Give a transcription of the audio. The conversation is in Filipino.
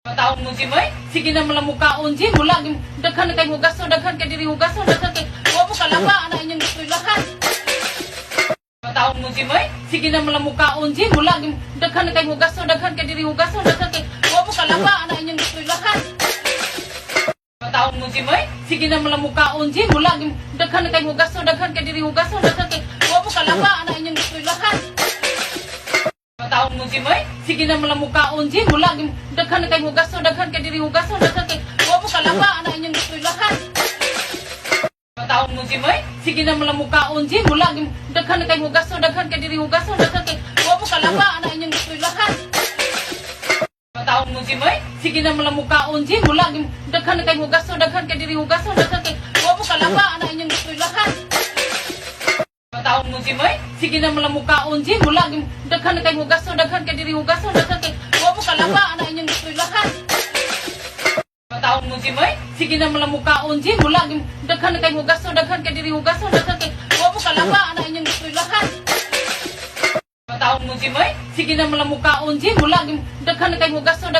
Taon mo si May, sige na malamukaon si mula daghan kay hugason, daghan kay diri hugason, daghan kay wa mo kalaba ana inyong iskwelahan. Taon mo si May, sige na malamukaon si mula daghan kay hugason, daghan kay diri hugason, daghan kay wa mo kalaba ana inyong iskwelahan. Taon mo si May, sige na malamukaon si mula daghan kay hugason, daghan kay diri hugason, daghan kay wa mo kalaba ana inyong iskwelahan. Taon mo si May, sige na malamukaon si mula daghan kay hugason, daghan kay diri hugason, daghan kay wa mo kalaba ana inyong iskwelahan. Taon mo si May, sige na malamukaon si mula daghan kay hugason, daghan kay diri hugason, daghan kay wa mo kalaba ana inyong iskwelahan. Taon mo si May, sige na malamukaon si mula daghan kay hugason, daghan kay diri hugason, daghan kay wa mo kalaba ana inyong iskwelahan. Taon mo si May, sige na malamukaon si mula daghan kay hugason, daghan kay diri hugason, daghan kay wa mo kalaba ana inyong iskwelahan. Taon mo si May, sige na malamukaon si mula daghan kay hugason, daghan kay diri hugason, daghan kay wa mo kalaba ana inyong iskwelahan. Taon mo si May, sige na malamukaon si mula daghan kay hugason, daghan